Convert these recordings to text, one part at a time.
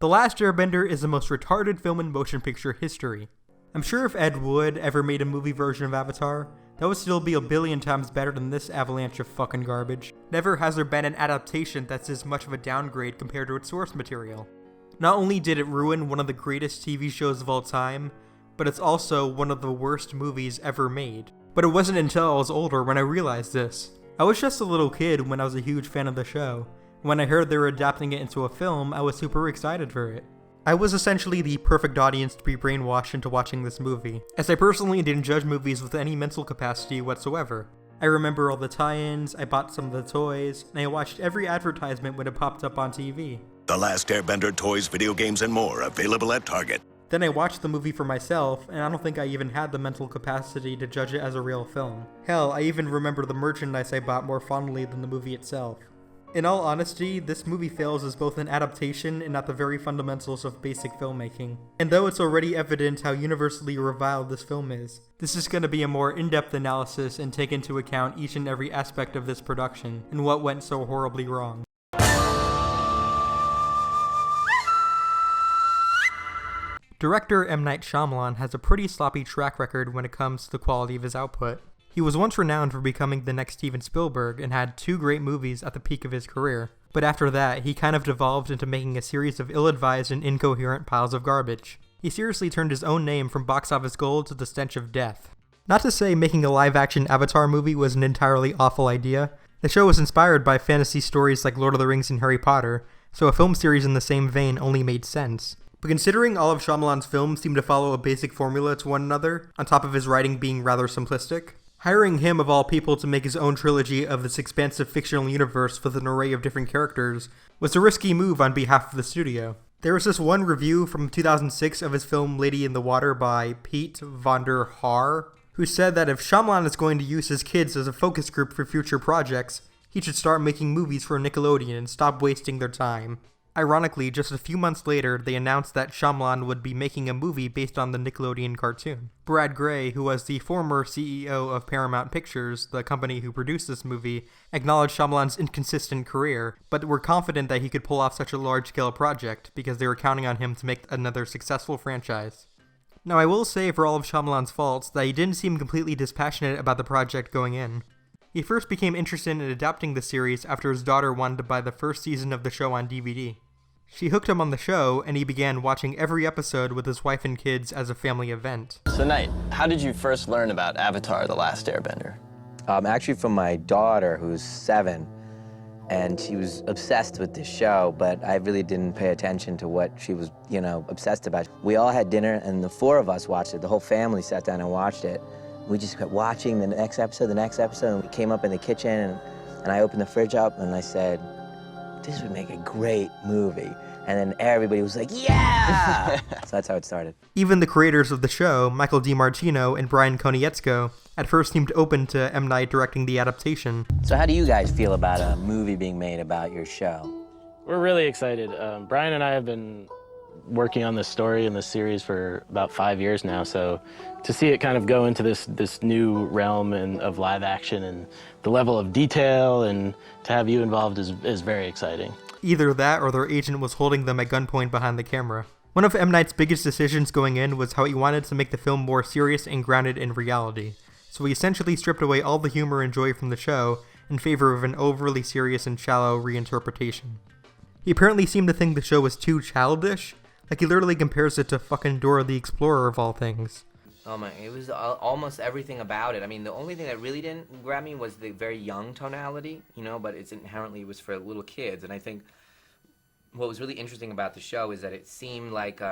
The Last Airbender is the most retarded film in motion picture history. I'm sure if Ed Wood ever made a movie version of Avatar, that would still be a billion times better than this avalanche of fucking garbage. Never has there been an adaptation that's as much of a downgrade compared to its source material. Not only did it ruin one of the greatest TV shows of all time, but it's also one of the worst movies ever made. But it wasn't until I was older when I realized this. I was just a little kid when I was a huge fan of the show. When I heard they were adapting it into a film, I was super excited for it. I was essentially the perfect audience to be brainwashed into watching this movie, as I personally didn't judge movies with any mental capacity whatsoever. I remember all the tie-ins, I bought some of the toys, and I watched every advertisement when it popped up on TV. The Last Airbender toys, video games, and more available at Target. Then I watched the movie for myself, and I don't think I even had the mental capacity to judge it as a real film. Hell, I even remember the merchandise I bought more fondly than the movie itself. In all honesty, this movie fails as both an adaptation and at the very fundamentals of basic filmmaking. And though it's already evident how universally reviled this film is, this is going to be a more in-depth analysis and take into account each and every aspect of this production and what went so horribly wrong. Director M. Night Shyamalan has a pretty sloppy track record when it comes to the quality of his output. He was once renowned for becoming the next Steven Spielberg and had 2 great movies at the peak of his career, but after that, he kind of devolved into making a series of ill-advised and incoherent piles of garbage. He seriously turned his own name from box office gold to the stench of death. Not to say making a live-action Avatar movie was an entirely awful idea. The show was inspired by fantasy stories like Lord of the Rings and Harry Potter, so a film series in the same vein only made sense. But considering all of Shyamalan's films seem to follow a basic formula to one another, on top of his writing being rather simplistic, hiring him of all people to make his own trilogy of this expansive fictional universe with an array of different characters was a risky move on behalf of the studio. There was this one review from 2006 of his film Lady in the Water by Pete van der Haar, who said that if Shyamalan is going to use his kids as a focus group for future projects, he should start making movies for Nickelodeon and stop wasting their time. Ironically, just a few months later, they announced that Shyamalan would be making a movie based on the Nickelodeon cartoon. Brad Grey, who was the former CEO of Paramount Pictures, the company who produced this movie, acknowledged Shyamalan's inconsistent career, but were confident that he could pull off such a large-scale project because they were counting on him to make another successful franchise. Now, I will say, for all of Shyamalan's faults, that he didn't seem completely dispassionate about the project going in. He first became interested in adapting the series after his daughter wanted to buy the first season of the show on DVD. She hooked him on the show, and he began watching every episode with his wife and kids as a family event. So, Knight, how did you first learn about Avatar: The Last Airbender? Actually from my daughter, who's 7, and she was obsessed with this show, but I really didn't pay attention to what she was, obsessed about. We all had dinner, and the 4 of us watched it. The whole family sat down and watched it. We just kept watching the next episode, and we came up in the kitchen, and I opened the fridge up, and I said, this would make a great movie. And then everybody was like, yeah! So that's how it started. Even the creators of the show, Michael DiMartino and Brian Konietzko, at first seemed open to M. Night directing the adaptation. So how do you guys feel about a movie being made about your show? We're really excited. Brian and I have been working on this story and this series for about 5 years now, so to see it kind of go into this new realm of live action and the level of detail and to have you involved is very exciting. Either that or their agent was holding them at gunpoint behind the camera. One of M. Night's biggest decisions going in was how he wanted to make the film more serious and grounded in reality, so he essentially stripped away all the humor and joy from the show in favor of an overly serious and shallow reinterpretation. He apparently seemed to think the show was too childish, like he literally compares it to fucking Dora the Explorer of all things. Oh my, it was almost everything about it. I mean, the only thing that really didn't grab me was the very young tonality, but it's inherently was for little kids. And I think what was really interesting about the show is that it seemed like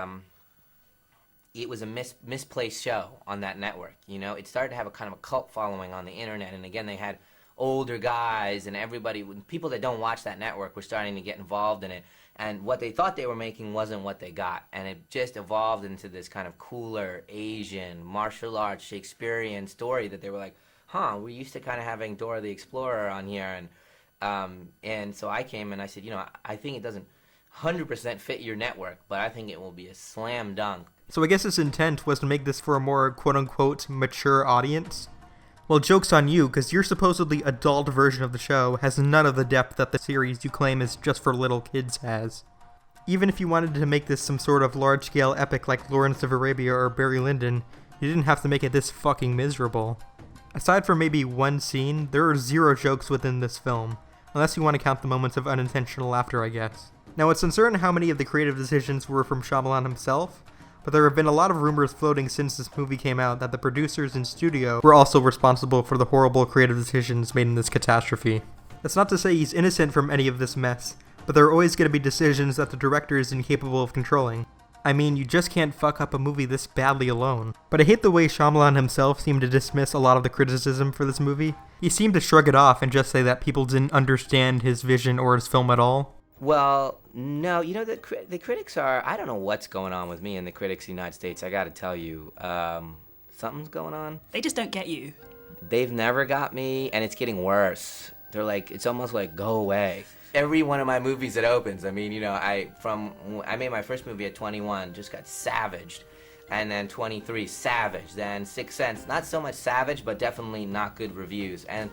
it was a misplaced show on that network, It started to have a kind of a cult following on the internet, and again, they had older guys and everybody, people that don't watch that network were starting to get involved in it. And what they thought they were making wasn't what they got. And it just evolved into this kind of cooler, Asian, martial arts, Shakespearean story that they were like, we're used to kind of having Dora the Explorer on here. And so I came and I said, I think it doesn't 100% fit your network, but I think it will be a slam dunk. So I guess his intent was to make this for a more quote-unquote mature audience. Well, joke's on you, because your supposedly adult version of the show has none of the depth that the series you claim is just for little kids has. Even if you wanted to make this some sort of large-scale epic like Lawrence of Arabia or Barry Lyndon, you didn't have to make it this fucking miserable. Aside from maybe one scene, there are 0 jokes within this film, unless you want to count the moments of unintentional laughter, I guess. Now, it's uncertain how many of the creative decisions were from Shyamalan himself, but there have been a lot of rumors floating since this movie came out that the producers in studio were also responsible for the horrible creative decisions made in this catastrophe. That's not to say he's innocent from any of this mess, but there are always going to be decisions that the director is incapable of controlling. I mean, you just can't fuck up a movie this badly alone. But I hate the way Shyamalan himself seemed to dismiss a lot of the criticism for this movie. He seemed to shrug it off and just say that people didn't understand his vision or his film at all. Well, no, you know, the critics are, I don't know what's going on with me and the critics in the United States. I gotta tell you, something's going on. They just don't get you. They've never got me, and it's getting worse. They're like, it's almost like, go away. Every one of my movies that opens, I mean, you know, I made my first movie at 21, just got savaged, and then 23, savage, then Sixth Sense, not so much savage, but definitely not good reviews, and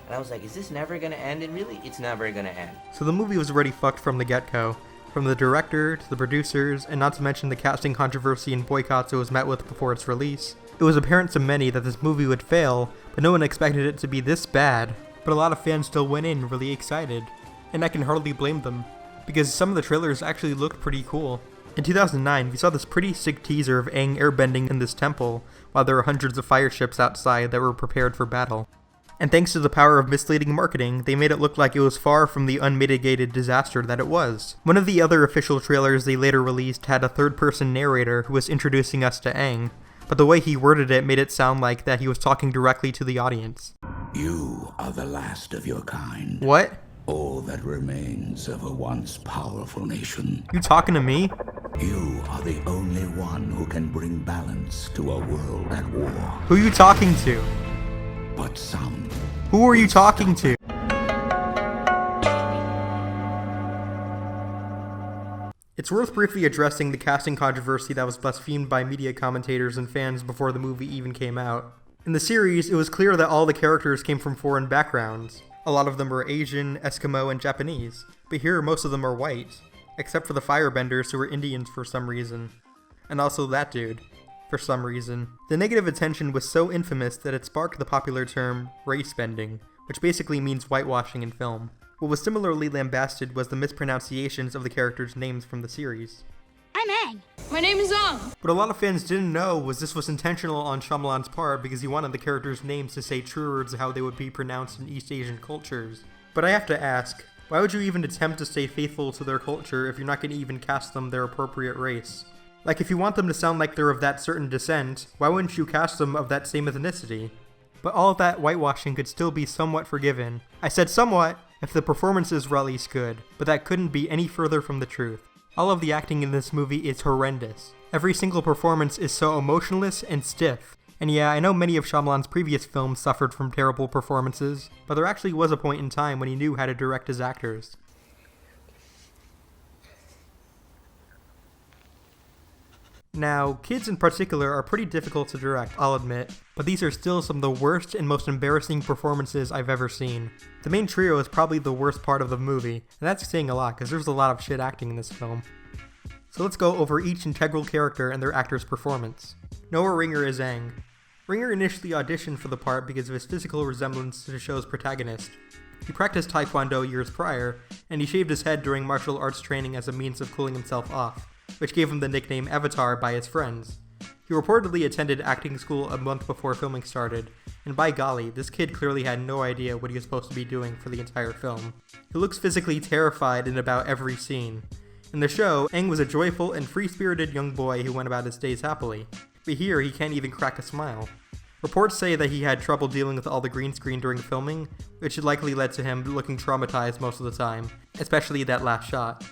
I was like, is this never gonna end? And really, it's never gonna end. So the movie was already fucked from the get-go, from the director to the producers, and not to mention the casting controversy and boycotts it was met with before its release. It was apparent to many that this movie would fail, but no one expected it to be this bad. But a lot of fans still went in really excited. And I can hardly blame them, because some of the trailers actually looked pretty cool. In 2009, we saw this pretty sick teaser of Aang airbending in this temple, while there were hundreds of fire ships outside that were prepared for battle. And thanks to the power of misleading marketing, they made it look like it was far from the unmitigated disaster that it was. One of the other official trailers they later released had a third-person narrator who was introducing us to Aang, but the way he worded it made it sound like that he was talking directly to the audience. You are the last of your kind. What? All that remains of a once powerful nation. You talking to me? You are the only one who can bring balance to a world at war. Who are you talking to? But some... Who are you talking to? It's worth briefly addressing the casting controversy that was blasphemed by media commentators and fans before the movie even came out. In the series, it was clear that all the characters came from foreign backgrounds. A lot of them were Asian, Eskimo, and Japanese, but here most of them are white, except for the firebenders who were Indians for some reason. And also that dude, for some reason. The negative attention was so infamous that it sparked the popular term race bending, which basically means whitewashing in film. What was similarly lambasted was the mispronunciations of the characters' names from the series. I'm Aang. My name is Aang. What a lot of fans didn't know was this was intentional on Shyamalan's part because he wanted the characters' names to say truer to how they would be pronounced in East Asian cultures. But I have to ask, why would you even attempt to stay faithful to their culture if you're not going to even cast them their appropriate race? Like, if you want them to sound like they're of that certain descent, why wouldn't you cast them of that same ethnicity? But all of that whitewashing could still be somewhat forgiven. I said somewhat, if the performances were at least good, but that couldn't be any further from the truth. All of the acting in this movie is horrendous. Every single performance is so emotionless and stiff. And yeah, I know many of Shyamalan's previous films suffered from terrible performances, but there actually was a point in time when he knew how to direct his actors. Now, kids in particular are pretty difficult to direct, I'll admit, but these are still some of the worst and most embarrassing performances I've ever seen. The main trio is probably the worst part of the movie, and that's saying a lot because there's a lot of shit acting in this film. So let's go over each integral character and their actor's performance. Noah Ringer is Aang. Ringer initially auditioned for the part because of his physical resemblance to the show's protagonist. He practiced Taekwondo years prior, and he shaved his head during martial arts training as a means of cooling himself off, which gave him the nickname Avatar by his friends. He reportedly attended acting school a month before filming started, and by golly, this kid clearly had no idea what he was supposed to be doing for the entire film. He looks physically terrified in about every scene. In the show, Aang was a joyful and free-spirited young boy who went about his days happily, but here he can't even crack a smile. Reports say that he had trouble dealing with all the green screen during filming, which likely led to him looking traumatized most of the time, especially that last shot.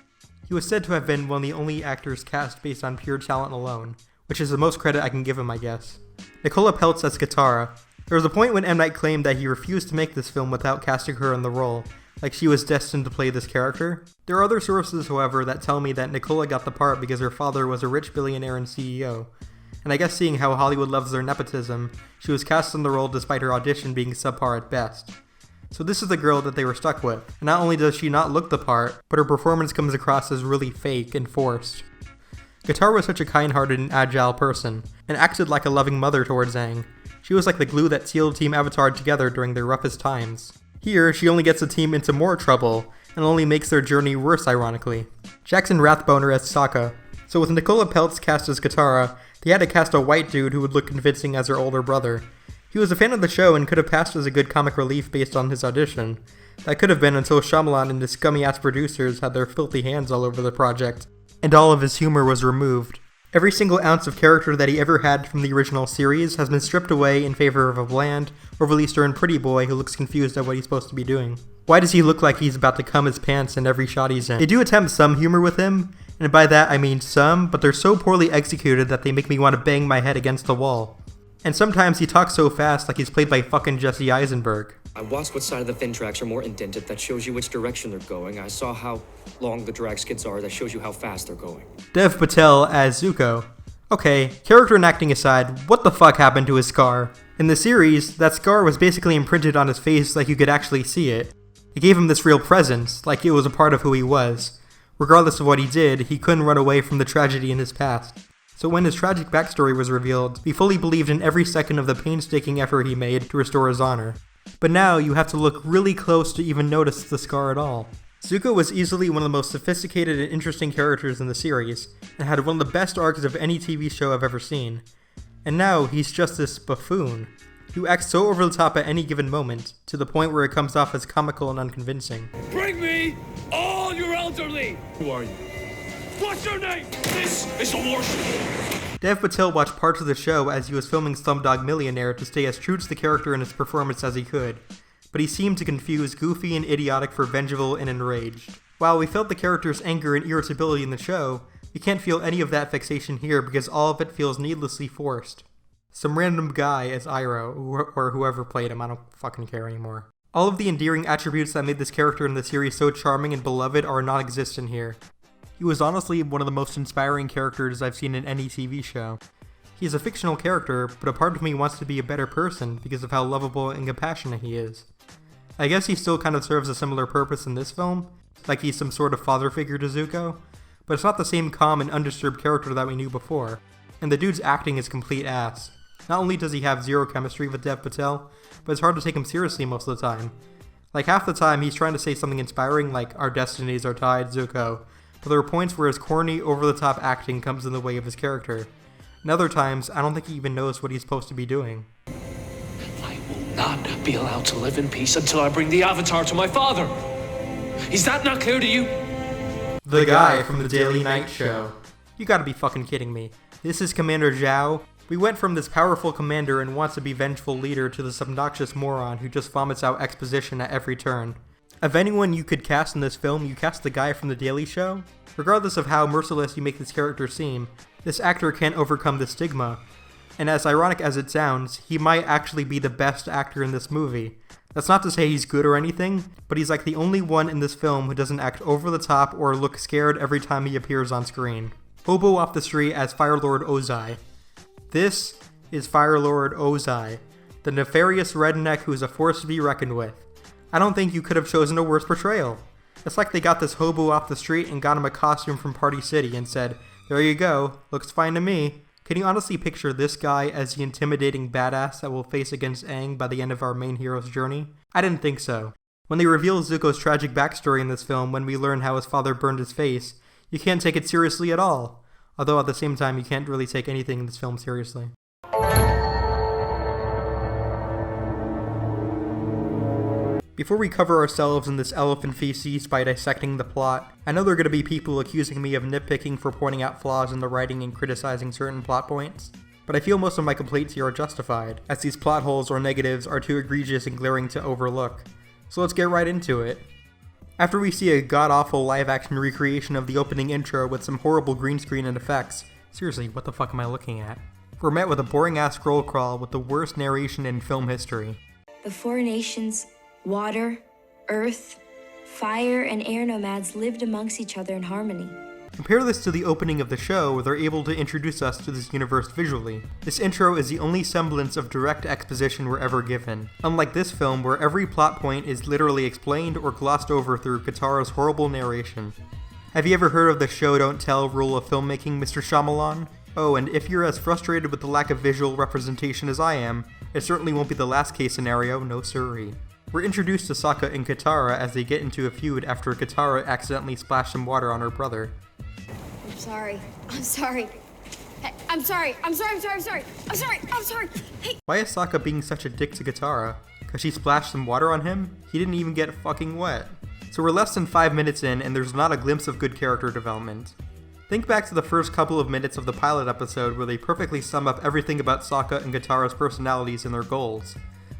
He was said to have been one of the only actors cast based on pure talent alone, which is the most credit I can give him, I guess. Nicola Peltz as Katara. There was a point when M. Night claimed that he refused to make this film without casting her in the role, like she was destined to play this character. There are other sources, however, that tell me that Nicola got the part because her father was a rich billionaire and CEO, and I guess seeing how Hollywood loves their nepotism, she was cast in the role despite her audition being subpar at best. So this is the girl that they were stuck with. And not only does she not look the part, but her performance comes across as really fake and forced. Katara was such a kind-hearted and agile person, and acted like a loving mother towards Aang. She was like the glue that sealed Team Avatar together during their roughest times. Here, she only gets the team into more trouble, and only makes their journey worse ironically. Jackson Rathbone as Sokka. So with Nicola Peltz cast as Katara, they had to cast a white dude who would look convincing as her older brother. He was a fan of the show and could have passed as a good comic relief based on his audition. That could have been until Shyamalan and his scummy-ass producers had their filthy hands all over the project, and all of his humor was removed. Every single ounce of character that he ever had from the original series has been stripped away in favor of a bland, overly stern pretty boy who looks confused at what he's supposed to be doing. Why does he look like he's about to cum his pants in every shot he's in? They do attempt some humor with him, and by that I mean some, but they're so poorly executed that they make me want to bang my head against the wall. And sometimes he talks so fast like he's played by fucking Jesse Eisenberg. I watched what side of the fin tracks are more indented. That shows you which direction they're going. I saw how long the drag skids are. That shows you how fast they're going. Dev Patel as Zuko. Okay, character and acting aside, what the fuck happened to his scar? In the series, that scar was basically imprinted on his face like you could actually see it. It gave him this real presence, like it was a part of who he was. Regardless of what he did, he couldn't run away from the tragedy in his past. So when his tragic backstory was revealed, we fully believed in every second of the painstaking effort he made to restore his honor. But now you have to look really close to even notice the scar at all. Zuko was easily one of the most sophisticated and interesting characters in the series, and had one of the best arcs of any TV show I've ever seen. And now he's just this buffoon, who acts so over the top at any given moment, to the point where it comes off as comical and unconvincing. Bring me all your elderly! Who are you? What's your name? This is a warship! Dev Patel watched parts of the show as he was filming Slumdog Millionaire to stay as true to the character and his performance as he could, but he seemed to confuse goofy and idiotic for vengeful and enraged. While we felt the character's anger and irritability in the show, we can't feel any of that fixation here because all of it feels needlessly forced. Some random guy as Iroh, or whoever played him, I don't fucking care anymore. All of the endearing attributes that made this character in the series so charming and beloved are non-existent here. He was honestly one of the most inspiring characters I've seen in any TV show. He's a fictional character, but a part of me wants to be a better person because of how lovable and compassionate he is. I guess he still kind of serves a similar purpose in this film, like he's some sort of father figure to Zuko, but it's not the same calm and undisturbed character that we knew before, and the dude's acting is complete ass. Not only does he have zero chemistry with Dev Patel, but it's hard to take him seriously most of the time. Like half the time he's trying to say something inspiring like "Our destinies are tied, Zuko," but there are points where his corny, over-the-top acting comes in the way of his character. And other times, I don't think he even knows what he's supposed to be doing. I will not be allowed to live in peace until I bring the Avatar to my father! Is that not clear to you? The guy from the Daily Night Show. You gotta be fucking kidding me. This is Commander Zhao. We went from this powerful commander and wants to be vengeful leader to this obnoxious moron who just vomits out exposition at every turn. Of anyone you could cast in this film, you cast the guy from The Daily Show? Regardless of how merciless you make this character seem, this actor can't overcome the stigma. And as ironic as it sounds, he might actually be the best actor in this movie. That's not to say he's good or anything, but he's like the only one in this film who doesn't act over the top or look scared every time he appears on screen. Hobo off the street as Firelord Ozai. This is Firelord Ozai, the nefarious redneck who's a force to be reckoned with. I don't think you could have chosen a worse portrayal. It's like they got this hobo off the street and got him a costume from Party City and said, "There you go, looks fine to me." Can you honestly picture this guy as the intimidating badass that we'll face against Aang by the end of our main hero's journey? I didn't think so. When they reveal Zuko's tragic backstory in this film when we learn how his father burned his face, you can't take it seriously at all. Although at the same time, you can't really take anything in this film seriously. Before we cover ourselves in this elephant feces by dissecting the plot, I know there are going to be people accusing me of nitpicking for pointing out flaws in the writing and criticizing certain plot points, but I feel most of my complaints here are justified, as these plot holes or negatives are too egregious and glaring to overlook. So let's get right into it. After we see a god-awful live-action recreation of the opening intro with some horrible green screen and effects, seriously, what the fuck am I looking at? We're met with a boring-ass scroll crawl with the worst narration in film history. The four nations, water, earth, fire, and air nomads lived amongst each other in harmony. Compare this to the opening of the show where they're able to introduce us to this universe visually. This intro is the only semblance of direct exposition we're ever given, unlike this film where every plot point is literally explained or glossed over through Katara's horrible narration. Have you ever heard of the show don't tell rule of filmmaking, Mr. Shyamalan? Oh, and if you're as frustrated with the lack of visual representation as I am, it certainly won't be the last case scenario, no siree. We're introduced to Sokka and Katara as they get into a feud after Katara accidentally splashed some water on her brother. I'm sorry. Hey, I'm sorry. Hey. Why is Sokka being such a dick to Katara? Cause she splashed some water on him? He didn't even get fucking wet. So we're less than 5 minutes in and there's not a glimpse of good character development. Think back to the first couple of minutes of the pilot episode where they perfectly sum up everything about Sokka and Katara's personalities and their goals.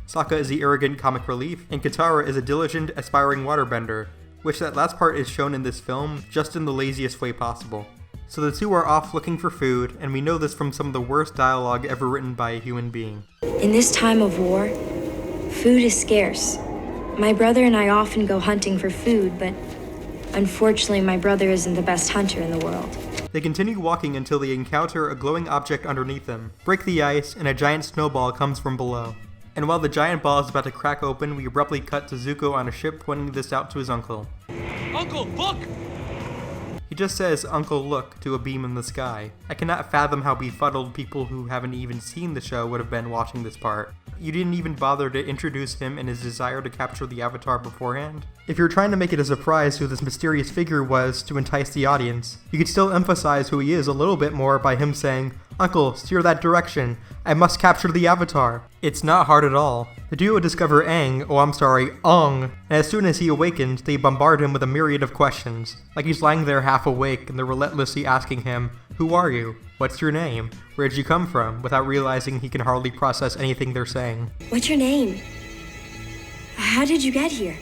Sokka is the arrogant comic relief, and Katara is a diligent, aspiring waterbender, which that last part is shown in this film just in the laziest way possible. So the two are off looking for food, and we know this from some of the worst dialogue ever written by a human being. In this time of war, food is scarce. My brother and I often go hunting for food, but unfortunately my brother isn't the best hunter in the world. They continue walking until they encounter a glowing object underneath them, break the ice, and a giant snowball comes from below. And while the giant ball is about to crack open, we abruptly cut to Zuko on a ship pointing this out to his uncle. Uncle, look! He just says, "Uncle, look," to a beam in the sky. I cannot fathom how befuddled people who haven't even seen the show would have been watching this part. You didn't even bother to introduce him and his desire to capture the Avatar beforehand? If you're trying to make it a surprise who this mysterious figure was to entice the audience, you could still emphasize who he is a little bit more by him saying, "Uncle, steer that direction. I must capture the Avatar." It's not hard at all. The duo discover Aang, and as soon as he awakens, they bombard him with a myriad of questions, like he's lying there half awake and they're relentlessly asking him, "Who are you? What's your name? Where'd you come from?" without realizing he can hardly process anything they're saying. What's your name? How did you get here?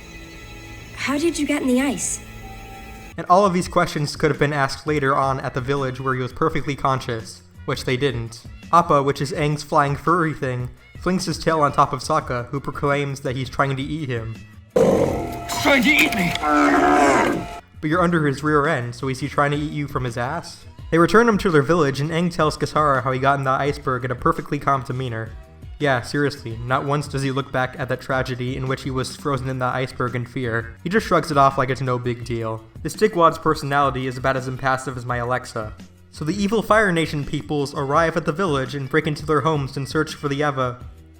How did you get in the ice? And all of these questions could have been asked later on at the village where he was perfectly conscious, which they didn't. Appa, which is Aang's flying furry thing, flings his tail on top of Sokka, who proclaims that he's trying to eat him. He's trying to eat me! But you're under his rear end, so is he trying to eat you from his ass? They return him to their village, and Aang tells Katara how he got in the iceberg in a perfectly calm demeanor. Yeah, seriously, not once does he look back at that tragedy in which he was frozen in the iceberg in fear. He just shrugs it off like it's no big deal. This dickwad's personality is about as impassive as my Alexa. So the evil Fire Nation peoples arrive at the village and break into their homes and search for the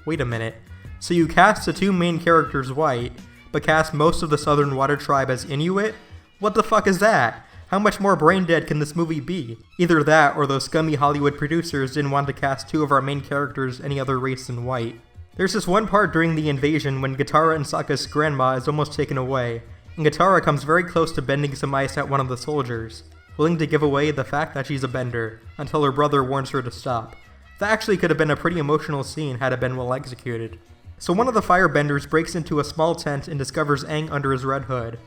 Wait a minute. So you cast the two main characters white, but cast most of the Southern Water Tribe as Inuit? What the fuck is that? How much more brain dead can this movie be? Either that, or those scummy Hollywood producers didn't want to cast two of our main characters any other race than white. There's this one part during the invasion when Katara and Sokka's grandma is almost taken away, and Katara comes very close to bending some ice at one of the soldiers, willing to give away the fact that she's a bender, until her brother warns her to stop. That actually could have been a pretty emotional scene had it been well executed. So one of the firebenders breaks into a small tent and discovers Aang under his red hood.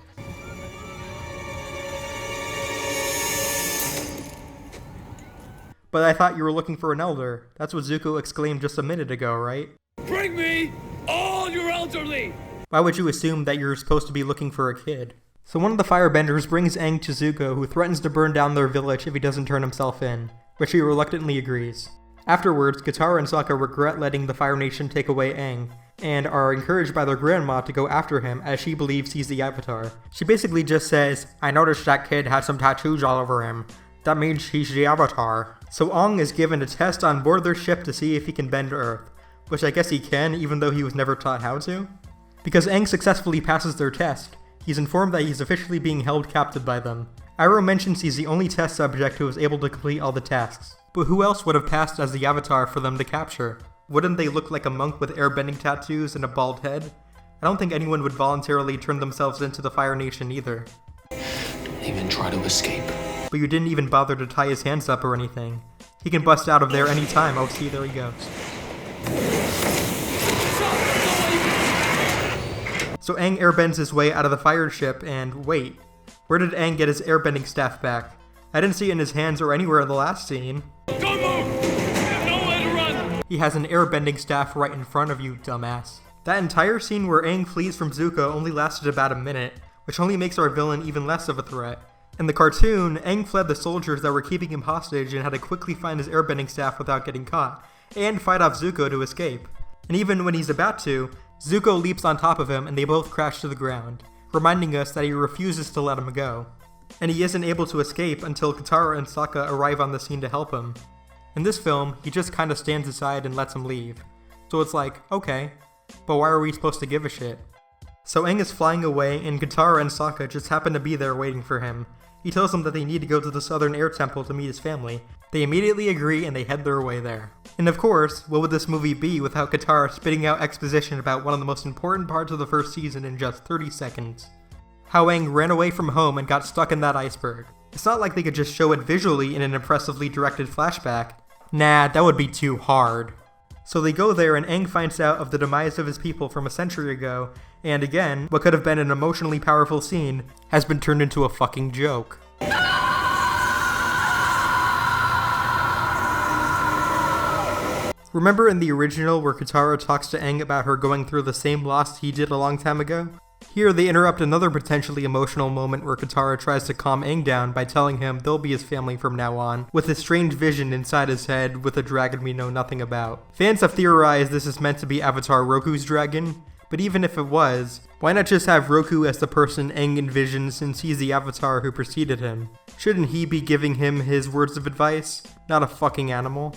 But I thought you were looking for an elder. That's what Zuko exclaimed just a minute ago, right? Bring me all your elderly! Why would you assume that you're supposed to be looking for a kid? So one of the firebenders brings Aang to Zuko, who threatens to burn down their village if he doesn't turn himself in, which he reluctantly agrees. Afterwards, Katara and Sokka regret letting the Fire Nation take away Aang, and are encouraged by their grandma to go after him as she believes he's the Avatar. She basically just says, "I noticed that kid had some tattoos all over him. That means he's the Avatar." So Aang is given a test on board their ship to see if he can bend Earth, which I guess he can, even though he was never taught how to. Because Aang successfully passes their test, he's informed that he's officially being held captive by them. Iroh mentions he's the only test subject who was able to complete all the tasks. But who else would have passed as the Avatar for them to capture? Wouldn't they look like a monk with airbending tattoos and a bald head? I don't think anyone would voluntarily turn themselves into the Fire Nation either. Don't even try to escape. But you didn't even bother to tie his hands up or anything. He can bust out of there anytime. Oh, see, there he goes. So Aang airbends his way out of the fire ship, and wait, where did Aang get his airbending staff back? I didn't see it in his hands or anywhere in the last scene. Don't move! There's nowhere to run! He has an airbending staff right in front of you, dumbass. That entire scene where Aang flees from Zuko only lasted about a minute, which only makes our villain even less of a threat. In the cartoon, Aang fled the soldiers that were keeping him hostage and had to quickly find his airbending staff without getting caught, and fight off Zuko to escape. And even when he's about to, Zuko leaps on top of him and they both crash to the ground, reminding us that he refuses to let him go. And he isn't able to escape until Katara and Sokka arrive on the scene to help him. In this film, he just kinda stands aside and lets him leave. So it's like, okay, but why are we supposed to give a shit? So Aang is flying away and Katara and Sokka just happen to be there waiting for him. He tells them that they need to go to the Southern Air Temple to meet his family. They immediately agree and they head their way there. And of course, what would this movie be without Katara spitting out exposition about one of the most important parts of the first season in just 30 seconds? How Aang ran away from home and got stuck in that iceberg. It's not like they could just show it visually in an impressively directed flashback. Nah, that would be too hard. So they go there and Aang finds out of the demise of his people from a century ago, and again, what could have been an emotionally powerful scene has been turned into a fucking joke. Remember in the original where Katara talks to Aang about her going through the same loss he did a long time ago? Here they interrupt another potentially emotional moment where Katara tries to calm Aang down by telling him they'll be his family from now on, with a strange vision inside his head with a dragon we know nothing about. Fans have theorized this is meant to be Avatar Roku's dragon, but even if it was, why not just have Roku as the person Aang envisions since he's the Avatar who preceded him? Shouldn't he be giving him his words of advice, not a fucking animal?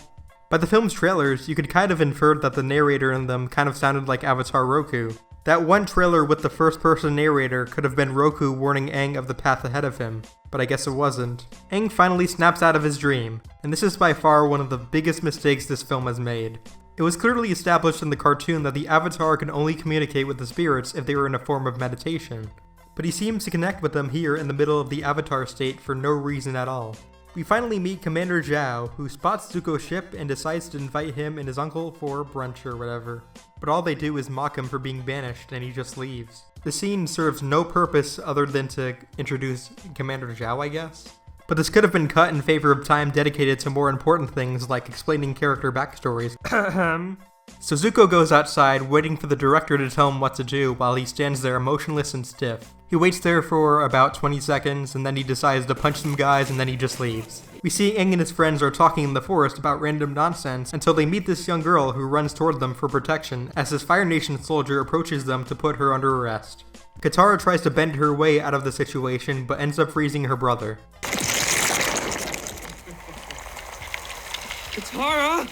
By the film's trailers, you could kind of infer that the narrator in them kind of sounded like Avatar Roku. That one trailer with the first-person narrator could have been Roku warning Aang of the path ahead of him, but I guess it wasn't. Aang finally snaps out of his dream, and this is by far one of the biggest mistakes this film has made. It was clearly established in the cartoon that the Avatar can only communicate with the spirits if they were in a form of meditation, but he seems to connect with them here in the middle of the Avatar state for no reason at all. We finally meet Commander Zhao, who spots Zuko's ship and decides to invite him and his uncle for brunch or whatever. But all they do is mock him for being banished and he just leaves. The scene serves no purpose other than to introduce Commander Zhao, I guess. But this could have been cut in favor of time dedicated to more important things like explaining character backstories. So Zuko goes outside, waiting for the director to tell him what to do while he stands there motionless and stiff. He waits there for about 20 seconds, and then he decides to punch some guys, and then he just leaves. We see Aang and his friends are talking in the forest about random nonsense until they meet this young girl who runs toward them for protection as this Fire Nation soldier approaches them to put her under arrest. Katara tries to bend her way out of the situation, but ends up freezing her brother. Katara!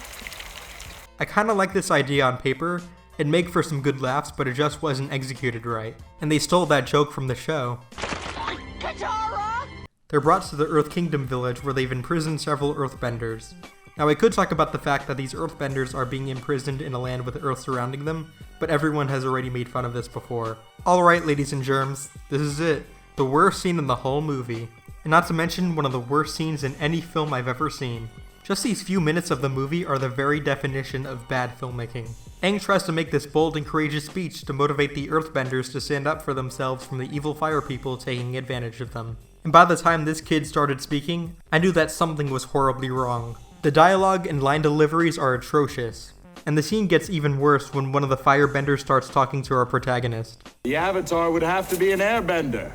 I kinda like this idea on paper. It'd make for some good laughs, but it just wasn't executed right. And they stole that joke from the show. Katara! They're brought to the Earth Kingdom village where they've imprisoned several Earthbenders. Now I could talk about the fact that these Earthbenders are being imprisoned in a land with Earth surrounding them, but everyone has already made fun of this before. Alright ladies and germs, this is it. The worst scene in the whole movie. And not to mention one of the worst scenes in any film I've ever seen. Just these few minutes of the movie are the very definition of bad filmmaking. Aang tries to make this bold and courageous speech to motivate the Earthbenders to stand up for themselves from the evil fire people taking advantage of them. And by the time this kid started speaking, I knew that something was horribly wrong. The dialogue and line deliveries are atrocious. And the scene gets even worse when one of the firebenders starts talking to our protagonist. The Avatar would have to be an airbender.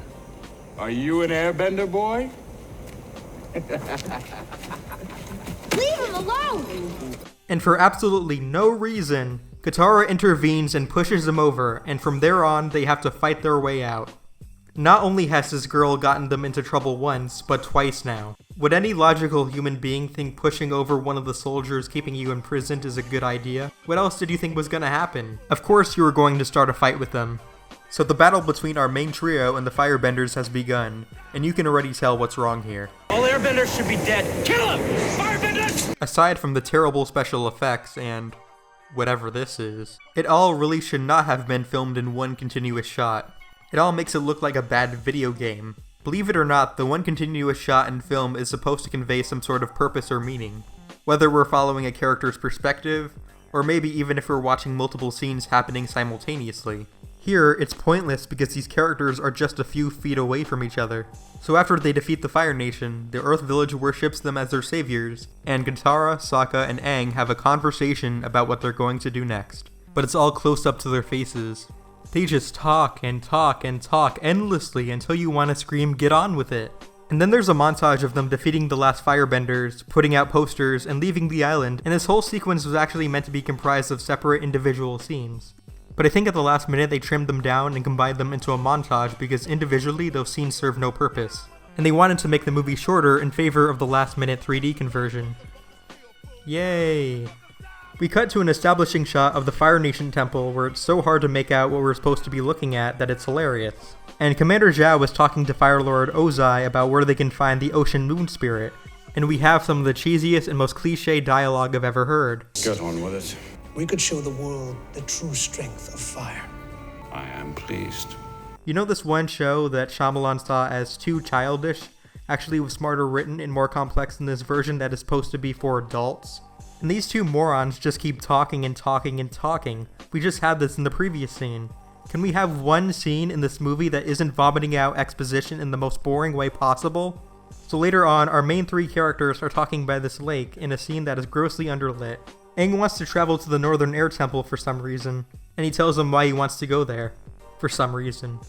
Are you an airbender, boy? Leave him alone! And for absolutely no reason, Katara intervenes and pushes him over, and from there on, they have to fight their way out. Not only has this girl gotten them into trouble once, but twice now. Would any logical human being think pushing over one of the soldiers keeping you imprisoned is a good idea? What else did you think was gonna happen? Of course you were going to start a fight with them. So the battle between our main trio and the firebenders has begun, and you can already tell what's wrong here. All airbenders should be dead. Kill him! Firebenders! Aside from the terrible special effects and whatever this is, it all really should not have been filmed in one continuous shot. It all makes it look like a bad video game. Believe it or not, the one continuous shot in film is supposed to convey some sort of purpose or meaning. Whether we're following a character's perspective, or maybe even if we're watching multiple scenes happening simultaneously. Here, it's pointless because these characters are just a few feet away from each other. So after they defeat the Fire Nation, the Earth Village worships them as their saviors, and Katara, Sokka, and Aang have a conversation about what they're going to do next. But it's all close up to their faces. They just talk and talk and talk endlessly until you want to scream, "Get on with it!" And then there's a montage of them defeating the last firebenders, putting out posters, and leaving the island, and this whole sequence was actually meant to be comprised of separate individual scenes. But I think at the last minute they trimmed them down and combined them into a montage because individually those scenes serve no purpose. And they wanted to make the movie shorter in favor of the last minute 3D conversion. Yay! We cut to an establishing shot of the Fire Nation temple where it's so hard to make out what we're supposed to be looking at that it's hilarious. And Commander Zhao was talking to Fire Lord Ozai about where they can find the Ocean Moon Spirit. And we have some of the cheesiest and most cliché dialogue I've ever heard. Get on with it. We could show the world the true strength of fire. I am pleased. You know this one show that Shyamalan saw as too childish actually was smarter written and more complex than this version that is supposed to be for adults? And these two morons just keep talking and talking and talking. We just had this in the previous scene. Can we have one scene in this movie that isn't vomiting out exposition in the most boring way possible? So later on, our main three characters are talking by this lake in a scene that is grossly underlit. Aang wants to travel to the Northern Air Temple for some reason, and he tells them why he wants to go there. For some reason.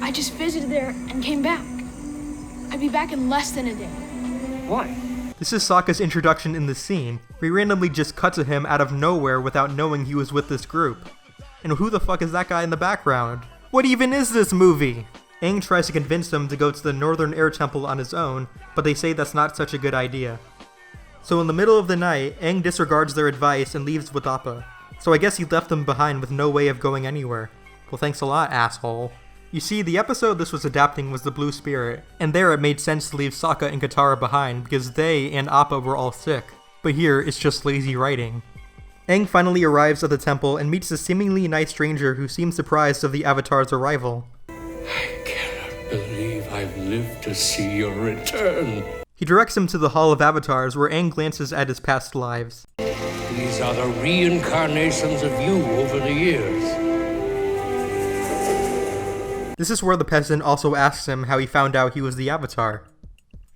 I just visited there and came back. I'd be back in less than a day. Why? This is Sokka's introduction in this scene. We randomly just cut to him out of nowhere without knowing he was with this group. And who the fuck is that guy in the background? What even is this movie? Aang tries to convince them to go to the Northern Air Temple on his own, but they say that's not such a good idea. So in the middle of the night, Aang disregards their advice and leaves with Appa. So I guess he left them behind with no way of going anywhere. Well, thanks a lot, asshole. You see, the episode this was adapting was The Blue Spirit, and there it made sense to leave Sokka and Katara behind because they and Appa were all sick. But here, it's just lazy writing. Aang finally arrives at the temple and meets a seemingly nice stranger who seems surprised of the Avatar's arrival. I cannot believe I've lived to see your return. He directs him to the Hall of Avatars where Aang glances at his past lives. These are the reincarnations of you over the years. This is where the peasant also asks him how he found out he was the Avatar.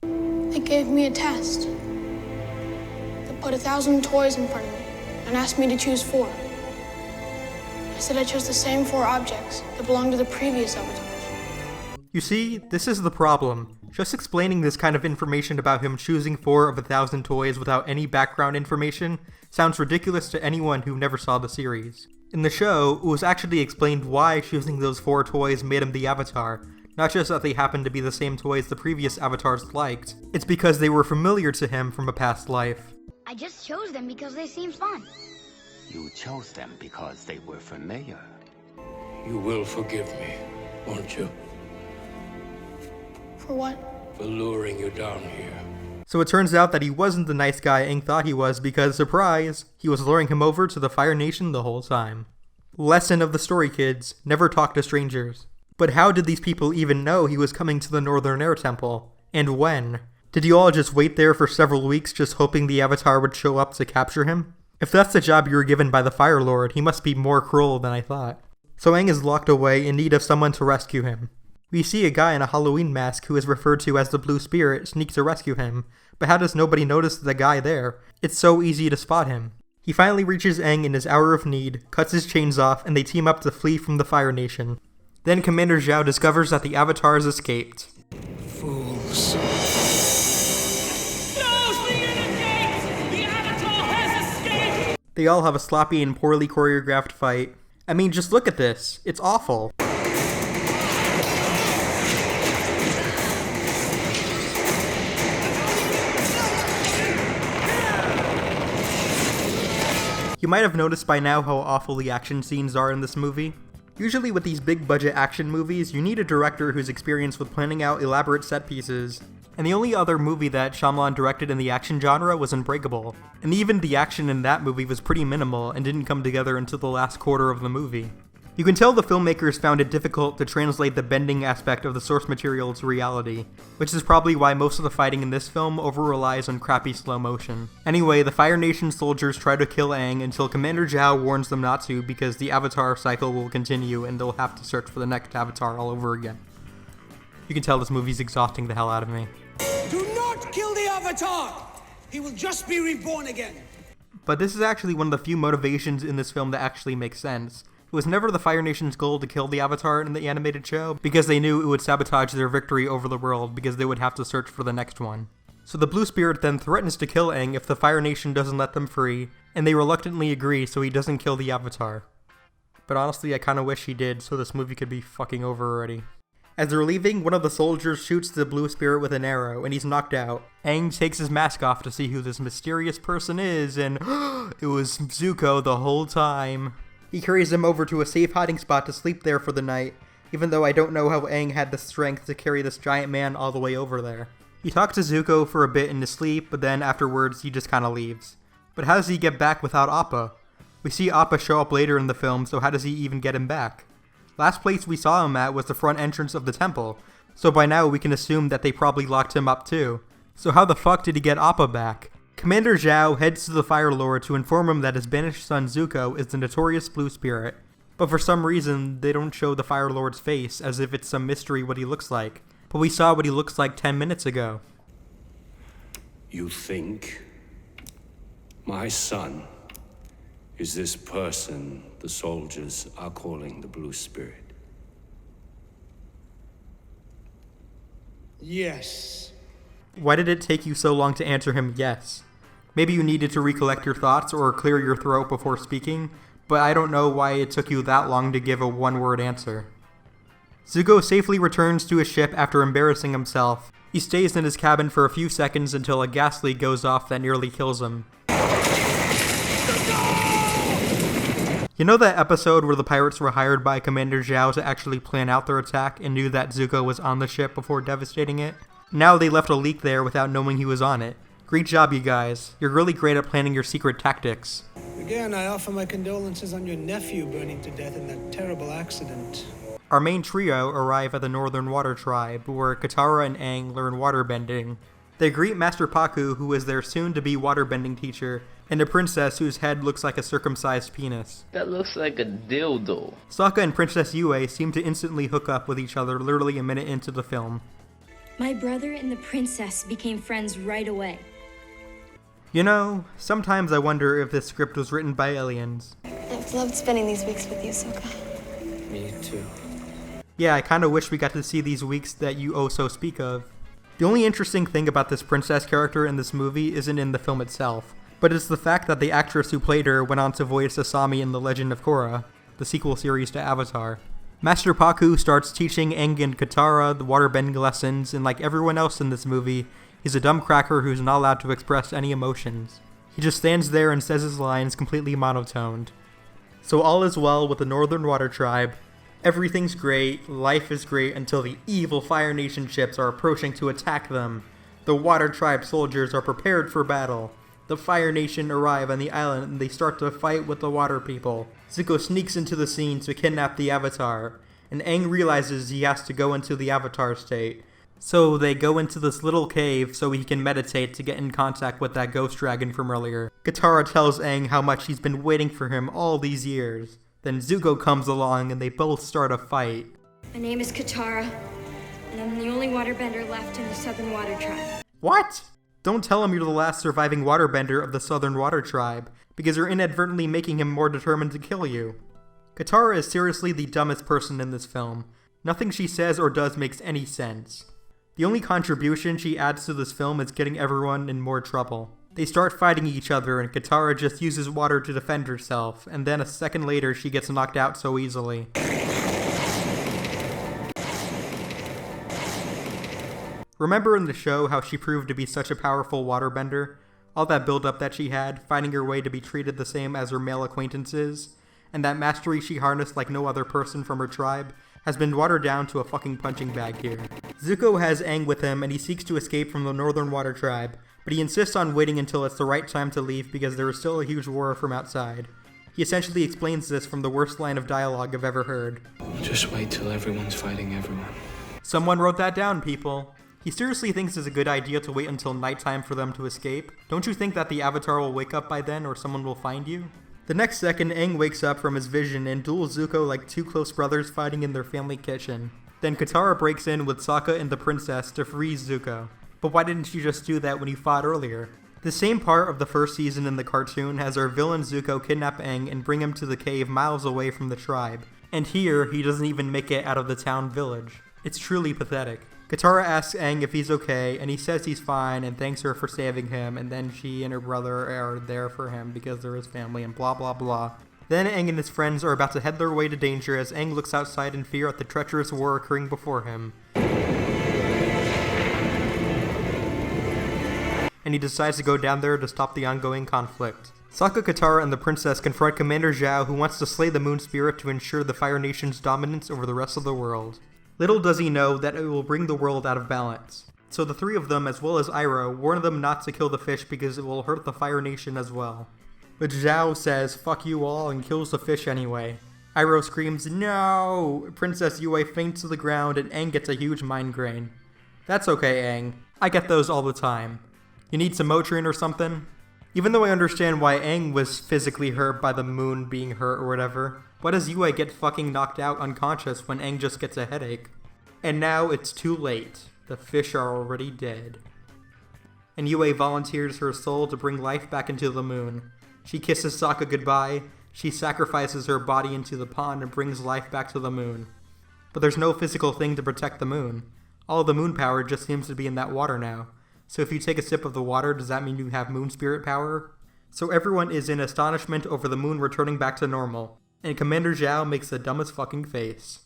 They gave me a test. They put 1,000 toys in front of me and asked me to choose 4. I said I chose the same 4 objects that belonged to the previous avatars. You see, this is the problem. Just explaining this kind of information about him choosing 4 of 1,000 toys without any background information sounds ridiculous to anyone who never saw the series. In the show, it was actually explained why choosing those 4 toys made him the Avatar, not just that they happened to be the same toys the previous Avatars liked. It's because they were familiar to him from a past life. I just chose them because they seemed fun. You chose them because they were familiar. You will forgive me, won't you? For what? For luring you down here. So it turns out that he wasn't the nice guy Aang thought he was because, surprise, he was luring him over to the Fire Nation the whole time. Lesson of the story, kids. Never talk to strangers. But how did these people even know he was coming to the Northern Air Temple? And when? Did you all just wait there for several weeks just hoping the Avatar would show up to capture him? If that's the job you were given by the Fire Lord, he must be more cruel than I thought. So Aang is locked away in need of someone to rescue him. We see a guy in a Halloween mask who is referred to as the Blue Spirit sneak to rescue him, but how does nobody notice the guy there? It's so easy to spot him. He finally reaches Aang in his hour of need, cuts his chains off, and they team up to flee from the Fire Nation. Then Commander Zhao discovers that the Avatars escaped. Fools. They all have a sloppy and poorly choreographed fight. I mean, just look at this. It's awful. You might have noticed by now how awful the action scenes are in this movie. Usually with these big budget action movies, you need a director who's experienced with planning out elaborate set pieces. And the only other movie that Shyamalan directed in the action genre was Unbreakable. And even the action in that movie was pretty minimal and didn't come together until the last quarter of the movie. You can tell the filmmakers found it difficult to translate the bending aspect of the source material to reality, which is probably why most of the fighting in this film over-relies on crappy slow motion. Anyway, the Fire Nation soldiers try to kill Aang until Commander Zhao warns them not to because the Avatar cycle will continue and they'll have to search for the next Avatar all over again. You can tell this movie's exhausting the hell out of me. Do not kill the Avatar! He will just be reborn again. But this is actually one of the few motivations in this film that actually makes sense. It was never the Fire Nation's goal to kill the Avatar in the animated show, because they knew it would sabotage their victory over the world because they would have to search for the next one. So the Blue Spirit then threatens to kill Aang if the Fire Nation doesn't let them free, and they reluctantly agree so he doesn't kill the Avatar. But honestly, I kinda wish he did, so this movie could be fucking over already. As they're leaving, one of the soldiers shoots the Blue Spirit with an arrow, and he's knocked out. Aang takes his mask off to see who this mysterious person is, and it was Zuko the whole time. He carries him over to a safe hiding spot to sleep there for the night, even though I don't know how Aang had the strength to carry this giant man all the way over there. He talks to Zuko for a bit in his sleep, but then afterwards he just kinda leaves. But how does he get back without Appa? We see Appa show up later in the film, so how does he even get him back? Last place we saw him at was the front entrance of the temple, so by now we can assume that they probably locked him up too. So how the fuck did he get Appa back? Commander Zhao heads to the Fire Lord to inform him that his banished son Zuko is the notorious Blue Spirit, but for some reason they don't show the Fire Lord's face as if it's some mystery what he looks like. But we saw what he looks like 10 minutes ago. You think my son is this person the soldiers are calling the Blue Spirit? Yes. Why did it take you so long to answer him yes? Maybe you needed to recollect your thoughts or clear your throat before speaking, but I don't know why it took you that long to give a one-word answer. Zuko safely returns to his ship after embarrassing himself. He stays in his cabin for a few seconds until a gas leak goes off that nearly kills him. You know that episode where the pirates were hired by Commander Zhao to actually plan out their attack and knew that Zuko was on the ship before devastating it? Now they left a leak there without knowing he was on it. Great job, you guys. You're really great at planning your secret tactics. Again, I offer my condolences on your nephew burning to death in that terrible accident. Our main trio arrive at the Northern Water Tribe, where Katara and Aang learn waterbending. They greet Master Pakku, who is their soon-to-be waterbending teacher, and a princess whose head looks like a circumcised penis. That looks like a dildo. Sokka and Princess Yue seem to instantly hook up with each other literally a minute into the film. My brother and the princess became friends right away. You know, sometimes I wonder if this script was written by aliens. I've loved spending these weeks with you, Sokka. Me too. Yeah, I kinda wish we got to see these weeks that you oh so speak of. The only interesting thing about this princess character in this movie isn't in the film itself, but it's the fact that the actress who played her went on to voice Asami in The Legend of Korra, the sequel series to Avatar. Master Pakku starts teaching Aang and Katara the waterbending lessons, and like everyone else in this movie, he's a dumb cracker who's not allowed to express any emotions. He just stands there and says his lines completely monotoned. So all is well with the Northern Water Tribe. Everything's great, life is great until the evil Fire Nation ships are approaching to attack them. The Water Tribe soldiers are prepared for battle. The Fire Nation arrive on the island and they start to fight with the Water People. Zuko sneaks into the scene to kidnap the Avatar, and Aang realizes he has to go into the Avatar state. So they go into this little cave so he can meditate to get in contact with that ghost dragon from earlier. Katara tells Aang how much he's been waiting for him all these years. Then Zuko comes along and they both start a fight. My name is Katara, and I'm the only waterbender left in the Southern Water Tribe. What? Don't tell him you're the last surviving waterbender of the Southern Water Tribe, because you're inadvertently making him more determined to kill you. Katara is seriously the dumbest person in this film. Nothing she says or does makes any sense. The only contribution she adds to this film is getting everyone in more trouble. They start fighting each other and Katara just uses water to defend herself, and then a second later she gets knocked out so easily. Remember in the show how she proved to be such a powerful waterbender? All that build-up that she had, finding her way to be treated the same as her male acquaintances, and that mastery she harnessed like no other person from her tribe, has been watered down to a fucking punching bag here. Zuko has Aang with him and he seeks to escape from the Northern Water Tribe, but he insists on waiting until it's the right time to leave because there is still a huge war from outside. He essentially explains this from the worst line of dialogue I've ever heard. Just wait till everyone's fighting everyone. Someone wrote that down, people. He seriously thinks it's a good idea to wait until nighttime for them to escape. Don't you think that the Avatar will wake up by then or someone will find you? The next second, Aang wakes up from his vision and duels Zuko like two close brothers fighting in their family kitchen. Then Katara breaks in with Sokka and the princess to freeze Zuko. But why didn't she just do that when you fought earlier? The same part of the first season in the cartoon has our villain Zuko kidnap Aang and bring him to the cave miles away from the tribe. And here, he doesn't even make it out of the town village. It's truly pathetic. Katara asks Aang if he's okay, and he says he's fine and thanks her for saving him, and then she and her brother are there for him because they're his family and blah blah blah. Then Aang and his friends are about to head their way to danger as Aang looks outside in fear at the treacherous war occurring before him. And he decides to go down there to stop the ongoing conflict. Sokka, Katara, and the princess confront Commander Zhao, who wants to slay the Moon Spirit to ensure the Fire Nation's dominance over the rest of the world. Little does he know that it will bring the world out of balance. So the three of them, as well as Iroh, warn them not to kill the fish because it will hurt the Fire Nation as well. But Zhao says, "Fuck you all," and kills the fish anyway. Iroh screams, "No!" Princess Yue faints to the ground and Aang gets a huge migraine. That's okay, Aang. I get those all the time. You need some Motrin or something? Even though I understand why Aang was physically hurt by the moon being hurt or whatever, why does Yue get fucking knocked out unconscious when Aang just gets a headache? And now it's too late. The fish are already dead. And Yue volunteers her soul to bring life back into the moon. She kisses Sokka goodbye, she sacrifices her body into the pond and brings life back to the moon. But there's no physical thing to protect the moon. All the moon power just seems to be in that water now. So if you take a sip of the water, does that mean you have moon spirit power? So everyone is in astonishment over the moon returning back to normal, and Commander Zhao makes the dumbest fucking face.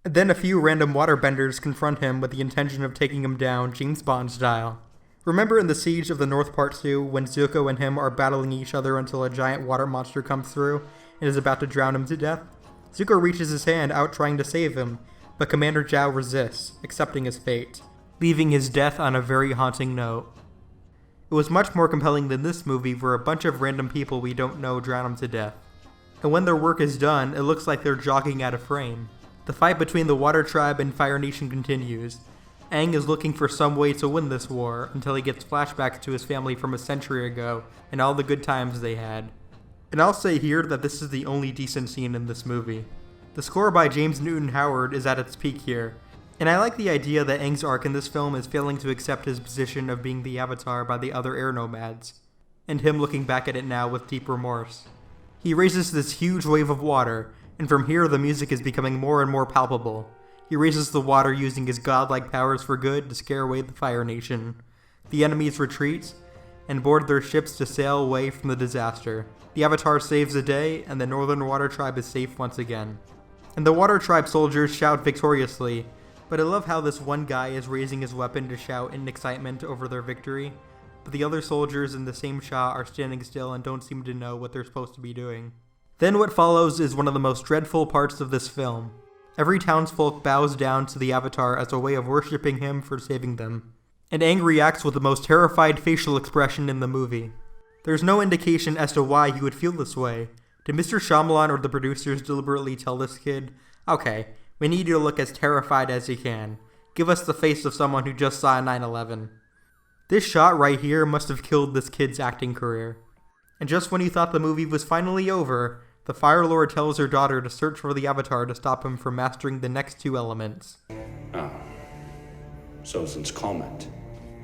Then a few random waterbenders confront him with the intention of taking him down, James Bond style. Remember in the Siege of the North Part 2, when Zuko and him are battling each other until a giant water monster comes through and is about to drown him to death? Zuko reaches his hand out trying to save him, but Commander Zhao resists, accepting his fate, leaving his death on a very haunting note. It was much more compelling than this movie where a bunch of random people we don't know drown him to death. And when their work is done, it looks like they're jogging out of frame. The fight between the Water Tribe and Fire Nation continues. Aang is looking for some way to win this war until he gets flashbacks to his family from a century ago and all the good times they had. And I'll say here that this is the only decent scene in this movie. The score by James Newton Howard is at its peak here. And I like the idea that Aang's arc in this film is failing to accept his position of being the Avatar by the other air nomads, and him looking back at it now with deep remorse. He raises this huge wave of water, and from here the music is becoming more and more palpable. He raises the water using his godlike powers for good to scare away the Fire Nation. The enemies retreat, and board their ships to sail away from the disaster. The Avatar saves the day, and the Northern Water Tribe is safe once again. And the Water Tribe soldiers shout victoriously, but I love how this one guy is raising his weapon to shout in excitement over their victory, but the other soldiers in the same shot are standing still and don't seem to know what they're supposed to be doing. Then what follows is one of the most dreadful parts of this film. Every townsfolk bows down to the Avatar as a way of worshipping him for saving them. And Aang reacts with the most terrified facial expression in the movie. There's no indication as to why he would feel this way. Did Mr. Shyamalan or the producers deliberately tell this kid, "Okay, we need you to look as terrified as you can. Give us the face of someone who just saw 9/11. This shot right here must have killed this kid's acting career. And just when you thought the movie was finally over, the Fire Lord tells her daughter to search for the Avatar to stop him from mastering the next two elements. Sozin's comet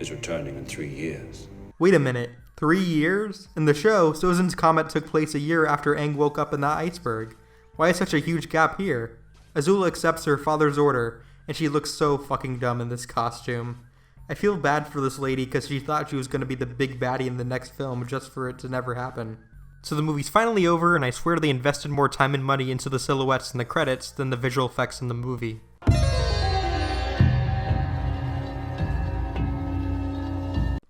is returning in 3 years. Wait a minute, 3 years? In the show, Sozin's comet took place a year after Aang woke up in that iceberg. Why is such a huge gap here? Azula accepts her father's order, and she looks so fucking dumb in this costume. I feel bad for this lady because she thought she was going to be the big baddie in the next film just for it to never happen. So the movie's finally over, and I swear they invested more time and money into the silhouettes and the credits than the visual effects in the movie.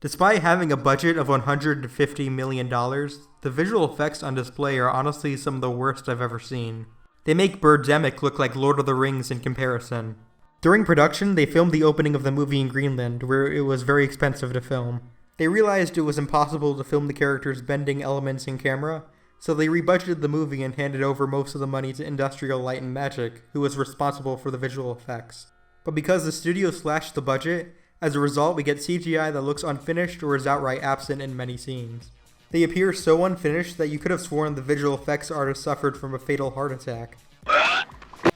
Despite having a budget of $150 million, the visual effects on display are honestly some of the worst I've ever seen. They make Birdemic look like Lord of the Rings in comparison. During production, they filmed the opening of the movie in Greenland, where it was very expensive to film. They realized it was impossible to film the characters bending elements in camera, so they rebudgeted the movie and handed over most of the money to Industrial Light and Magic, who was responsible for the visual effects. But because the studio slashed the budget, as a result we get CGI that looks unfinished or is outright absent in many scenes. They appear so unfinished that you could have sworn the visual effects artist suffered from a fatal heart attack.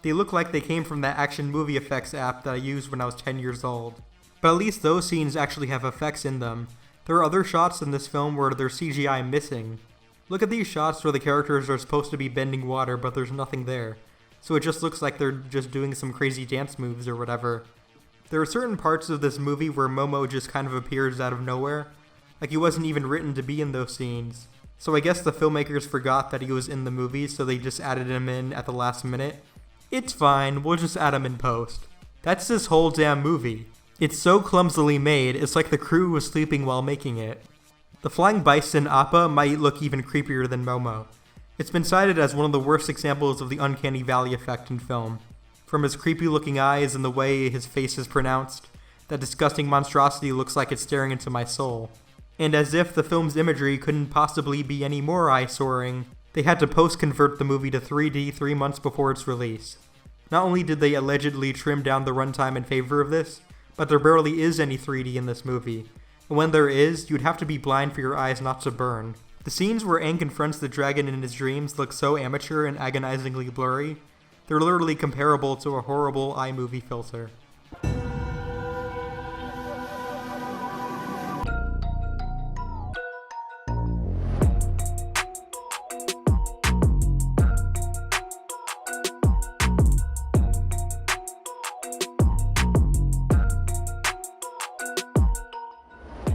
They look like they came from that action movie effects app that I used when I was 10 years old. But at least those scenes actually have effects in them, There are other shots in this film where there's CGI missing. Look at these shots where the characters are supposed to be bending water, but there's nothing there. So it just looks like they're just doing some crazy dance moves or whatever. There are certain parts of this movie where Momo just kind of appears out of nowhere. Like he wasn't even written to be in those scenes. So I guess the filmmakers forgot that he was in the movie, so they just added him in at the last minute. It's fine, we'll just add him in post. That's this whole damn movie. It's so clumsily made, it's like the crew was sleeping while making it. The flying bison Appa might look even creepier than Momo. It's been cited as one of the worst examples of the uncanny valley effect in film. From his creepy looking eyes and the way his face is pronounced, that disgusting monstrosity looks like it's staring into my soul. And as if the film's imagery couldn't possibly be any more eye-soaring, they had to post-convert the movie to 3D 3 months before its release. Not only did they allegedly trim down the runtime in favor of this, but there barely is any 3D in this movie. And when there is, you'd have to be blind for your eyes not to burn. The scenes where Aang confronts the dragon in his dreams look so amateur and agonizingly blurry, they're literally comparable to a horrible iMovie filter.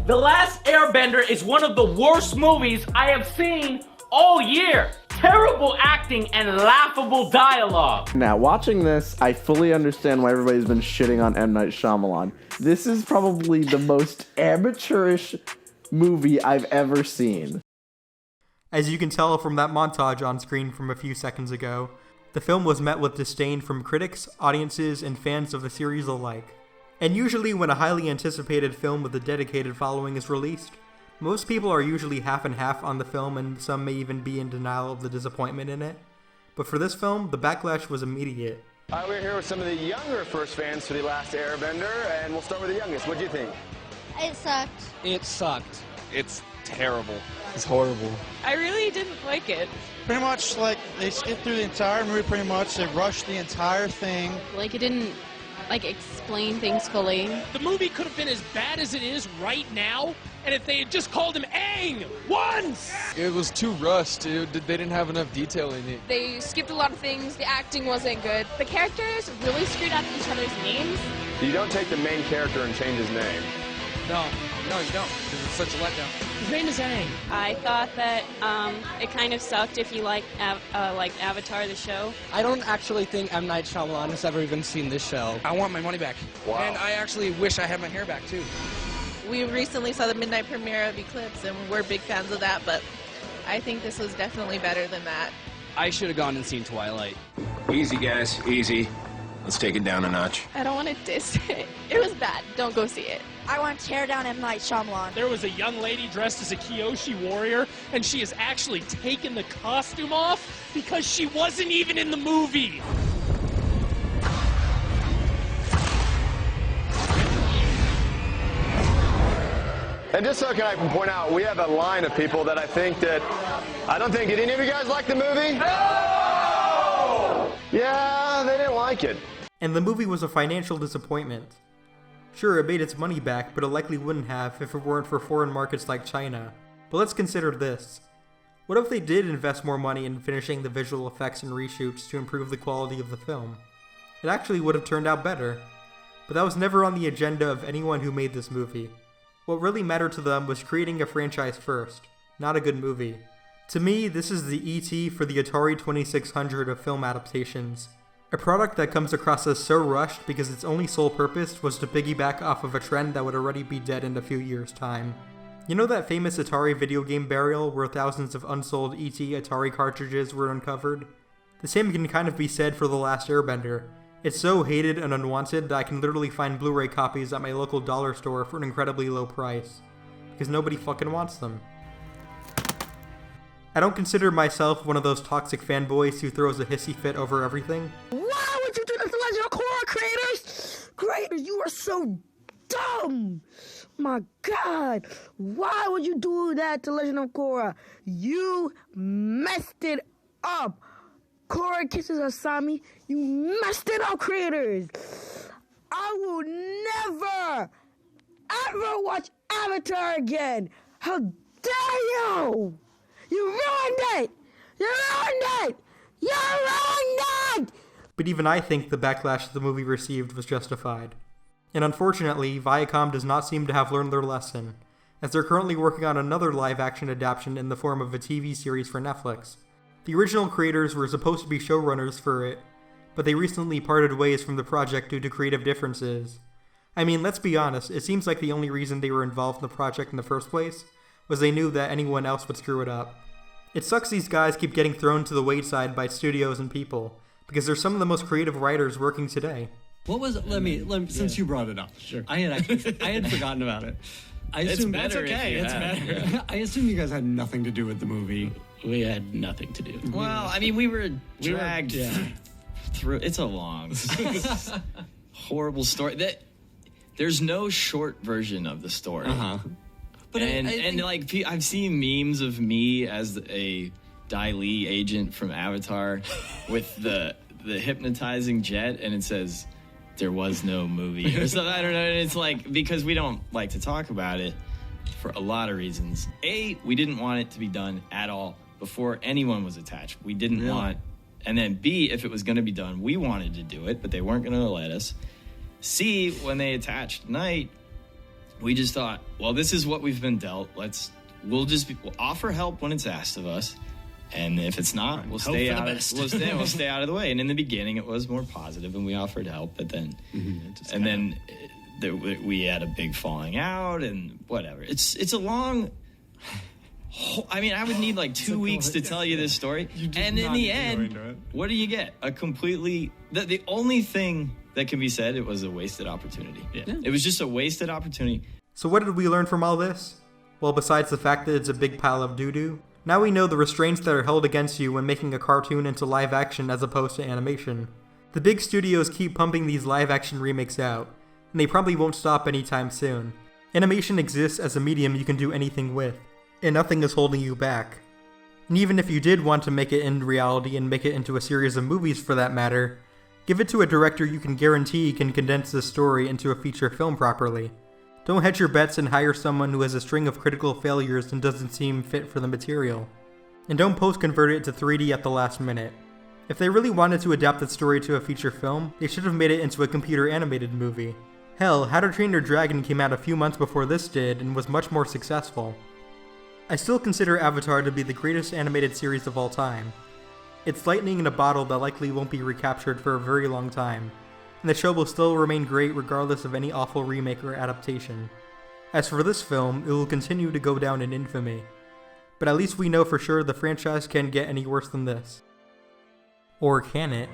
The Last Airbender is one of the worst movies I have seen all year. Terrible acting and laughable dialogue. Now, watching this, I fully understand why everybody's been shitting on M. Night Shyamalan. This is probably the most amateurish movie I've ever seen. As you can tell from that montage on screen from a few seconds ago, the film was met with disdain from critics, audiences, and fans of the series alike. And usually when a highly anticipated film with a dedicated following is released, most people are usually half and half on the film, and some may even be in denial of the disappointment in it. But for this film, the backlash was immediate. We're here with some of the younger first fans for The Last Airbender, and we'll start with the youngest. What'd you think? It sucked. It sucked. It's terrible. It's horrible. I really didn't like it. Pretty much, like, they skipped through the entire movie pretty much. They rushed the entire thing. Like, it didn't, explain things fully. The movie could have been as bad as it is right now, and if they had just called him Aang once! It was too rushed. They didn't have enough detail in it. They skipped a lot of things. The acting wasn't good. The characters really screwed up each other's names. You don't take the main character and change his name. No, you don't. It's such a letdown. His name is Aang. I thought that it kind of sucked if you liked Avatar, the show. I don't actually think M. Night Shyamalan has ever even seen this show. I want my money back. Wow. And I actually wish I had my hair back, too. We recently saw the midnight premiere of Eclipse, and we're big fans of that, but I think this was definitely better than that. I should have gone and seen Twilight. Easy, guys. Easy. Let's take it down a notch. I don't want to diss it. It was bad. Don't go see it. I want to tear down M. Night Shyamalan. There was a young lady dressed as a Kyoshi warrior, and she has actually taken the costume off because she wasn't even in the movie. And just so can I point out, we have a line of people that I don't think, did any of you guys like the movie? No! Yeah, they didn't like it. And the movie was a financial disappointment. Sure, it made its money back, but it likely wouldn't have if it weren't for foreign markets like China. But let's consider this. What if they did invest more money in finishing the visual effects and reshoots to improve the quality of the film? It actually would have turned out better. But that was never on the agenda of anyone who made this movie. What really mattered to them was creating a franchise first, not a good movie. To me, this is the E.T. for the Atari 2600 of film adaptations. A product that comes across as so rushed because its only sole purpose was to piggyback off of a trend that would already be dead in a few years' time. You know that famous Atari video game burial where thousands of unsold E.T. Atari cartridges were uncovered? The same can kind of be said for The Last Airbender. It's so hated and unwanted that I can literally find Blu-ray copies at my local dollar store for an incredibly low price. Because nobody fucking wants them. I don't consider myself one of those toxic fanboys who throws a hissy fit over everything. Why would you do this to Legend of Korra, creators? Creators, you are so dumb! My God, why would you do that to Legend of Korra? You messed it up! Korra kisses Asami, you messed it up, creators! I will never, ever watch Avatar again. How dare you! You ruined it! You ruined it! You ruined it! But even I think the backlash the movie received was justified. And unfortunately, Viacom does not seem to have learned their lesson, as they're currently working on another live-action adaptation in the form of a TV series for Netflix. The original creators were supposed to be showrunners for it, but they recently parted ways from the project due to creative differences. I mean, let's be honest, it seems like the only reason they were involved in the project in the first place was they knew that anyone else would screw it up. It sucks these guys keep getting thrown to the wayside by studios and people, because they're some of the most creative writers working today. What was it? Let me since you brought it up. Sure. I had forgotten about it. I assume that's okay. It's better. Yeah. I assume you guys had nothing to do with the movie. We had nothing to do. Well, I mean, we were dragged through. It's a long, horrible story. There's no short version of the story. But I've seen memes of me as a Dai Li agent from Avatar with the hypnotizing jet, and it says there was no movie or something. I don't know. And it's like, because we don't like to talk about it for a lot of reasons. A, we didn't want it to be done at all before anyone was attached. We didn't want. And then B, if it was going to be done, we wanted to do it, but they weren't going to let us. C, when they attached Night, we just thought, well, this is what we've been dealt. We'll offer help when it's asked of us. And if it's not, we'll stay out of the way. And in the beginning, it was more positive, and we offered help. But then, we had a big falling out, and whatever. It's a long. I mean, I would need like 2 weeks to tell you this story. And in the end, what do you get? A completely. The only thing that can be said, it was a wasted opportunity. Yeah. It was just a wasted opportunity. So what did we learn from all this? Well, besides the fact that it's a big pile of doo-doo, now we know the restraints that are held against you when making a cartoon into live action as opposed to animation. The big studios keep pumping these live action remakes out, and they probably won't stop anytime soon. Animation exists as a medium you can do anything with, and nothing is holding you back. And even if you did want to make it in reality and make it into a series of movies for that matter, give it to a director you can guarantee can condense the story into a feature film properly. Don't hedge your bets and hire someone who has a string of critical failures and doesn't seem fit for the material. And don't post-convert it to 3D at the last minute. If they really wanted to adapt the story to a feature film, they should have made it into a computer-animated movie. Hell, How to Train Your Dragon came out a few months before this did and was much more successful. I still consider Avatar to be the greatest animated series of all time. It's lightning in a bottle that likely won't be recaptured for a very long time, and the show will still remain great regardless of any awful remake or adaptation. As for this film, it will continue to go down in infamy, but at least we know for sure the franchise can't get any worse than this. Or can it?